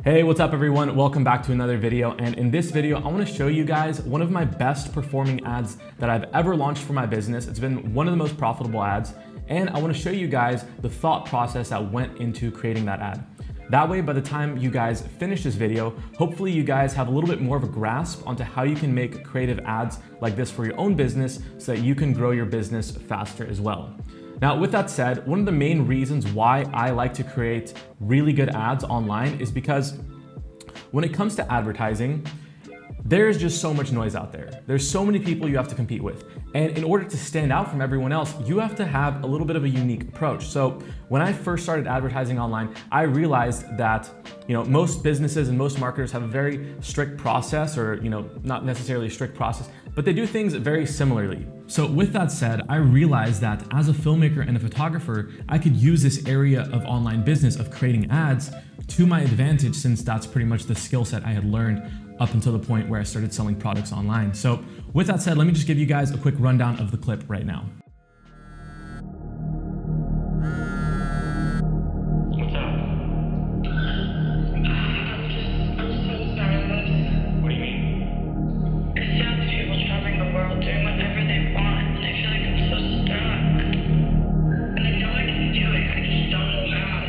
Hey, what's up everyone? Welcome back to another video. And in this video, I want to show you guys one of my best performing ads that I've ever launched for my business. It's been one of the most profitable ads. And I want to show you guys the thought process that went into creating that ad. That way, by the time you guys finish this video, hopefully you guys have a little bit more of a grasp onto how you can make creative ads like this for your own business so that you can grow your business faster as well. Now, with that said, one of the main reasons why I like to create really good ads online is because when it comes to advertising, there's just so much noise out there. There's so many people you have to compete with. And in order to stand out from everyone else, you have to have a little bit of a unique approach. So when I first started advertising online, I realized that most businesses and most marketers have a very strict process, or not necessarily a strict process, but they do things very similarly. So with that said, I realized that as a filmmaker and a photographer, I could use this area of online business of creating ads to my advantage, since that's pretty much the skill set I had learned up until the point where I started selling products online. So with that said, let me just give you guys a quick rundown of the clip right now. What's up? I'm so sorry. What do you mean? I see all these people traveling the world doing whatever they want, and I feel like I'm so stuck. And I know I can do it, I just don't know how.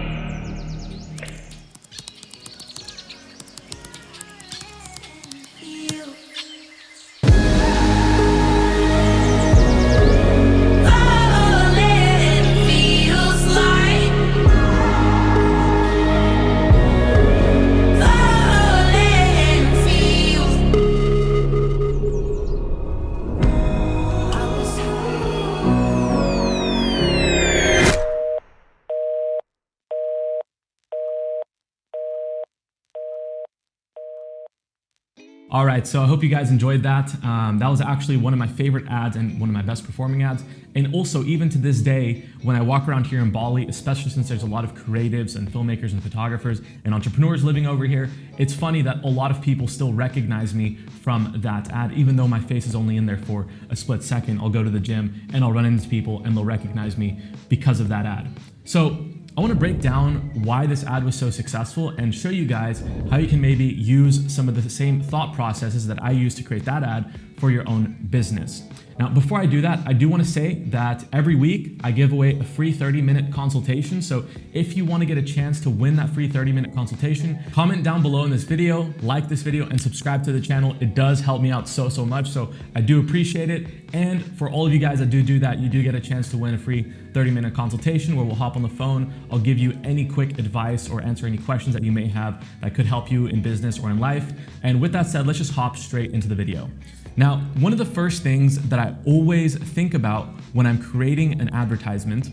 All right, so I hope you guys enjoyed that. That was actually one of my favorite ads and one of my best performing ads. And also, even to this day, when I walk around here in Bali, especially since there's a lot of creatives and filmmakers and photographers and entrepreneurs living over here, it's funny that a lot of people still recognize me from that ad, even though my face is only in there for a split second. I'll go to the gym and I'll run into people and they'll recognize me because of that ad. So I want to break down why this ad was so successful and show you guys how you can maybe use some of the same thought processes that I used to create that ad for your own business. Now, before I do that, I do want to say that every week I give away a free 30-minute consultation. So if you want to get a chance to win that free 30-minute consultation, comment down below in this video, like this video, and subscribe to the channel. It does help me out so much. So I do appreciate it. And for all of you guys that do that, you do get a chance to win a free 30-minute consultation where we'll hop on the phone. I'll give you any quick advice or answer any questions that you may have that could help you in business or in life. And with that said, let's just hop straight into the video. Now, one of the first things that I always think about when I'm creating an advertisement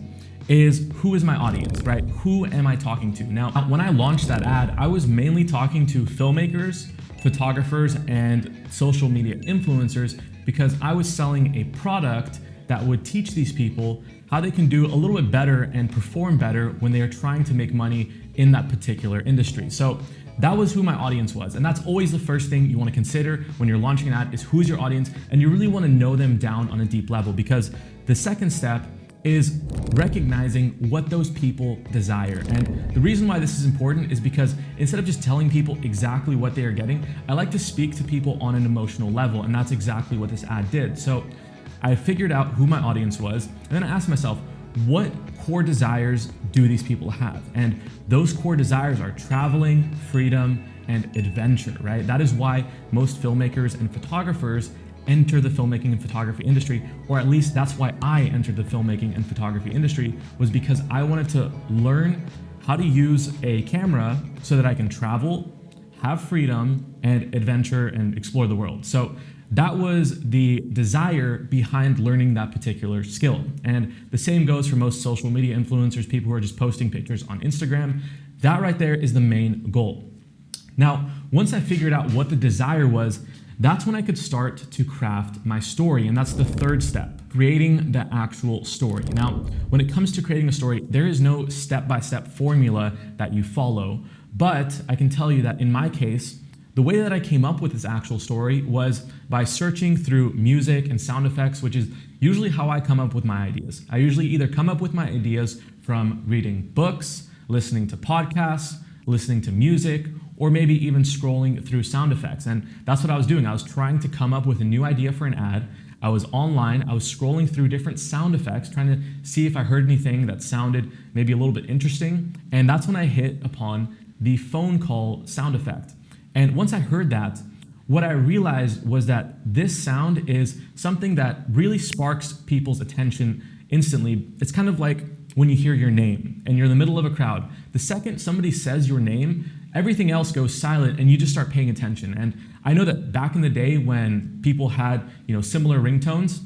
is, who is my audience, right? Who am I talking to? Now, when I launched that ad, I was mainly talking to filmmakers, photographers, and social media influencers because I was selling a product that would teach these people how they can do a little bit better and perform better when they are trying to make money in that particular industry. So that was who my audience was. And that's always the first thing you want to consider when you're launching an ad, is who's your audience, and you really want to know them down on a deep level, because the second step is recognizing what those people desire. And the reason why this is important is because instead of just telling people exactly what they are getting, I like to speak to people on an emotional level, and that's exactly what this ad did. So I figured out who my audience was, and then I asked myself, what core desires do these people have? And those core desires are traveling, freedom, and adventure, right? That is why most filmmakers and photographers enter the filmmaking and photography industry, or at least that's why I entered the filmmaking and photography industry, was because I wanted to learn how to use a camera so that I can travel, have freedom, and adventure and explore the world. So that was the desire behind learning that particular skill. And the same goes for most social media influencers, people who are just posting pictures on Instagram. That right there is the main goal. Now, once I figured out what the desire was, that's when I could start to craft my story. And that's the third step, creating the actual story. Now, when it comes to creating a story, there is no step-by-step formula that you follow. But I can tell you that in my case, the way that I came up with this actual story was by searching through music and sound effects, which is usually how I come up with my ideas. I usually either come up with my ideas from reading books, listening to podcasts, listening to music, or maybe even scrolling through sound effects. And that's what I was doing. I was trying to come up with a new idea for an ad. I was online, I was scrolling through different sound effects, trying to see if I heard anything that sounded maybe a little bit interesting. And that's when I hit upon the phone call sound effect. And once I heard that, what I realized was that this sound is something that really sparks people's attention instantly. It's kind of like when you hear your name and you're in the middle of a crowd. The second somebody says your name, everything else goes silent and you just start paying attention. And I know that back in the day when people had, similar ringtones,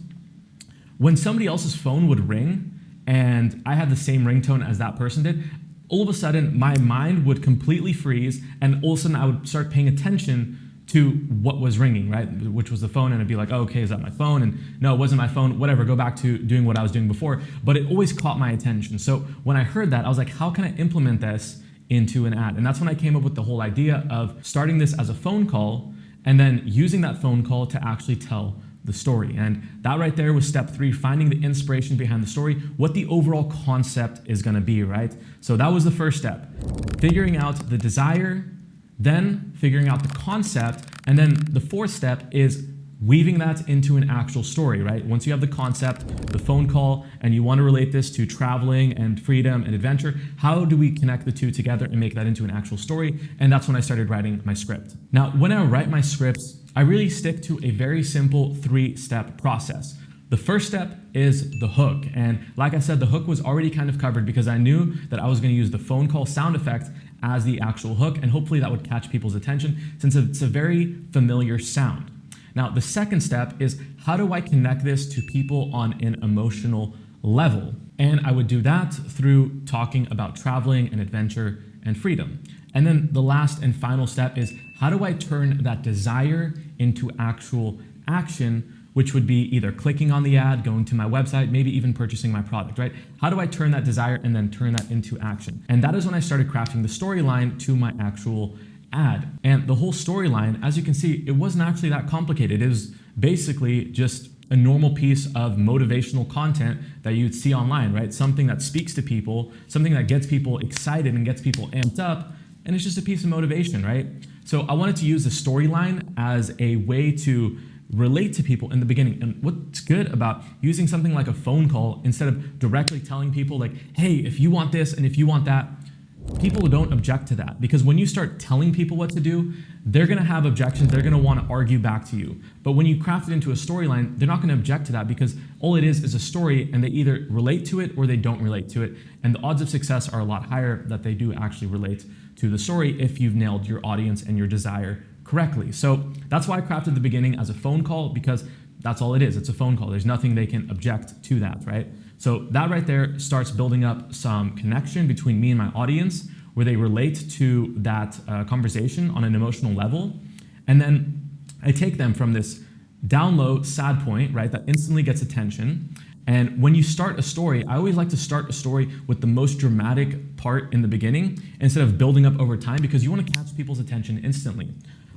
when somebody else's phone would ring and I had the same ringtone as that person did, all of a sudden my mind would completely freeze and all of a sudden I would start paying attention to what was ringing, right? Which was the phone, and I'd be like, oh, okay, is that my phone? And no, it wasn't my phone, whatever, go back to doing what I was doing before. But it always caught my attention. So when I heard that, I was like, how can I implement this into an ad? And that's when I came up with the whole idea of starting this as a phone call and then using that phone call to actually tell the story. And that right there was step 3, finding the inspiration behind the story, what the overall concept is gonna be, right? So that was the first step, figuring out the desire, then figuring out the concept, and then the 4th step is weaving that into an actual story, right? Once you have the concept, the phone call, and you want to relate this to traveling and freedom and adventure, how do we connect the two together and make that into an actual story? And that's when I started writing my script. Now, when I write my scripts, I really stick to a very simple 3-step process. The first step is the hook. And like I said, the hook was already kind of covered because I knew that I was going to use the phone call sound effect as the actual hook, and hopefully that would catch people's attention since it's a very familiar sound. Now, the second step is how do I connect this to people on an emotional level? And I would do that through talking about traveling and adventure and freedom. And then the last and final step is how do I turn that desire into actual action, which would be either clicking on the ad, going to my website, maybe even purchasing my product, right? How do I turn that desire and then turn that into action? And that is when I started crafting the storyline to my actual ad. And the whole storyline, as you can see, it wasn't actually that complicated. It was basically just a normal piece of motivational content that you'd see online, right? Something that speaks to people, something that gets people excited and gets people amped up, and it's just a piece of motivation, right? So I wanted to use the storyline as a way to relate to people in the beginning. And what's good about using something like a phone call instead of directly telling people like, hey, if you want this and if you want that, people don't object to that, because when you start telling people what to do, they're gonna have objections, they're gonna wanna argue back to you. But when you craft it into a storyline, they're not gonna object to that because all it is a story and they either relate to it or they don't relate to it. And the odds of success are a lot higher that they do actually relate to the story if you've nailed your audience and your desire correctly. So that's why I crafted the beginning as a phone call, because that's all it is. It's a phone call. There's nothing they can object to that, right? So that right there starts building up some connection between me and my audience where they relate to that conversation on an emotional level. And then I take them from this down low sad point, right, that instantly gets attention. And when you start a story, I always like to start a story with the most dramatic part in the beginning instead of building up over time, because you want to catch people's attention instantly.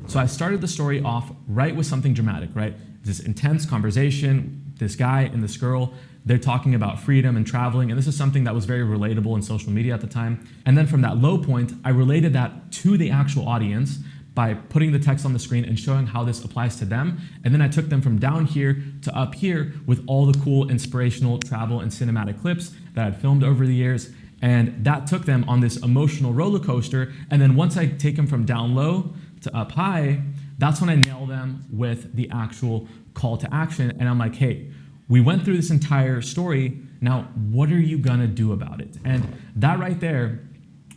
So I started the story off right with something dramatic, right? This intense conversation, this guy and this girl, they're talking about freedom and traveling, and this is something that was very relatable in social media at the time. And then from that low point, I related that to the actual audience by putting the text on the screen and showing how this applies to them. And then I took them from down here to up here with all the cool inspirational travel and cinematic clips that I'd filmed over the years. And that took them on this emotional roller coaster. And then once I take them from down low to up high, that's when I nail them with the actual call to action. And I'm like, hey, we went through this entire story. Now, what are you gonna do about it? And that right there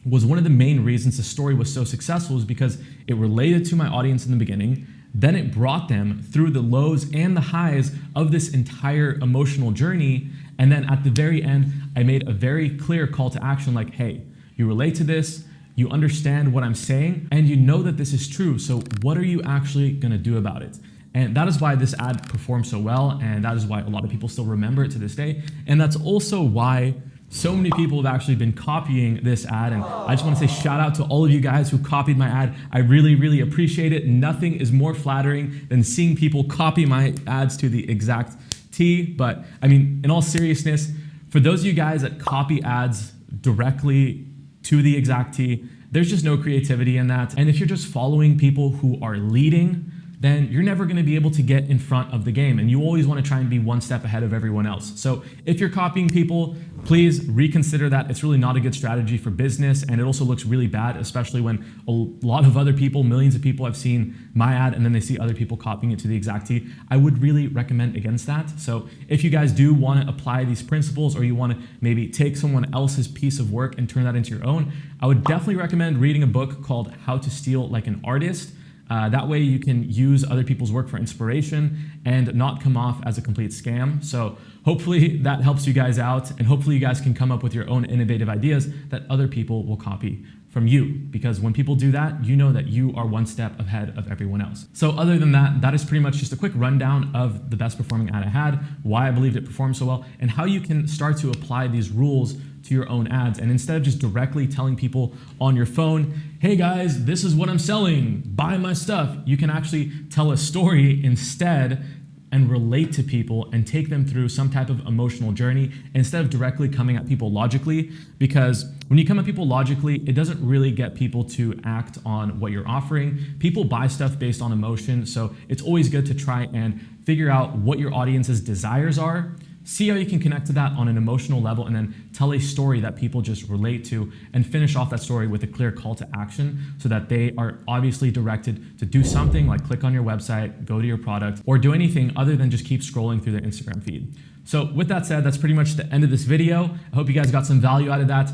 was one of the main reasons the story was so successful, is because it related to my audience in the beginning. Then it brought them through the lows and the highs of this entire emotional journey. And then at the very end, I made a very clear call to action like, hey, you relate to this, you understand what I'm saying, and you know that this is true. So what are you actually gonna do about it? And that is why this ad performed so well, and that is why a lot of people still remember it to this day. And that's also why so many people have actually been copying this ad. And I just want to say shout out to all of you guys who copied my ad. I really, really appreciate it. Nothing is more flattering than seeing people copy my ads to the exact T. But I mean, in all seriousness, for those of you guys that copy ads directly to the exact T, There's just no creativity in that. And if you're just following people who are leading, then you're never going to be able to get in front of the game. And you always want to try and be one step ahead of everyone else. So if you're copying people, please reconsider that. It's really not a good strategy for business. And it also looks really bad, especially when a lot of other people, millions of people have seen my ad and then they see other people copying it to the exact T. I would really recommend against that. So if you guys do want to apply these principles, or you want to maybe take someone else's piece of work and turn that into your own, I would definitely recommend reading a book called How to Steal Like an Artist. That way you can use other people's work for inspiration and not come off as a complete scam. So hopefully that helps you guys out, and hopefully you guys can come up with your own innovative ideas that other people will copy from you. Because when people do that, you know that you are one step ahead of everyone else. So other than that, that is pretty much just a quick rundown of the best performing ad I had, why I believed it performed so well, and how you can start to apply these rules to your own ads. And instead of just directly telling people on your phone, hey guys, this is what I'm selling, buy my stuff, you can actually tell a story instead and relate to people and take them through some type of emotional journey instead of directly coming at people logically. Because when you come at people logically, it doesn't really get people to act on what you're offering. People buy stuff based on emotion. So it's always good to try and figure out what your audience's desires are, see how you can connect to that on an emotional level, and then tell a story that people just relate to, and finish off that story with a clear call to action so that they are obviously directed to do something like click on your website, go to your product, or do anything other than just keep scrolling through their Instagram feed. So with that said, that's pretty much the end of this video. I hope you guys got some value out of that.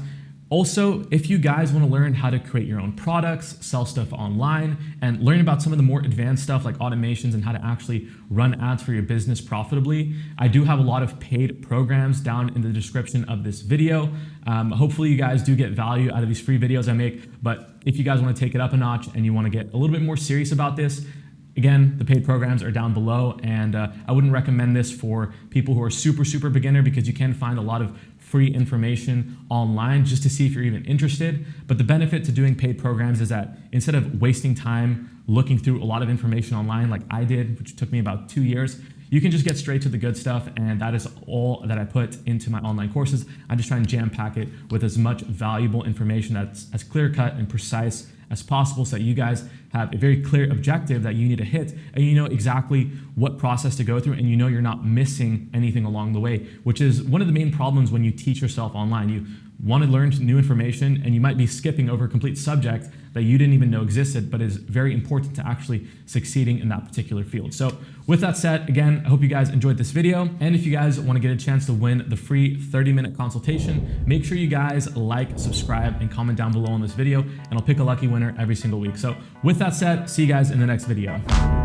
Also, if you guys want to learn how to create your own products, sell stuff online, and learn about some of the more advanced stuff like automations and how to actually run ads for your business profitably, I do have a lot of paid programs down in the description of this video. Hopefully you guys do get value out of these free videos I make, but if you guys want to take it up a notch and you want to get a little bit more serious about this, again, the paid programs are down below, and I wouldn't recommend this for people who are super beginner, because you can find a lot of free information online just to see if you're even interested. But the benefit to doing paid programs is that instead of wasting time looking through a lot of information online like I did, which took me about 2 years, you can just get straight to the good stuff, and that is all that I put into my online courses. I just try and jam pack it with as much valuable information that's as clear cut and precise as possible, so that you guys have a very clear objective that you need to hit, and you know exactly what process to go through, and you know you're not missing anything along the way, which is one of the main problems when you teach yourself online. You want to learn new information, and you might be skipping over a complete subject that you didn't even know existed, but is very important to actually succeeding in that particular field. So with that said, again, I hope you guys enjoyed this video. And if you guys want to get a chance to win the free 30-minute consultation, make sure you guys like, subscribe, and comment down below on this video, and I'll pick a lucky winner every single week. So with that said, see you guys in the next video.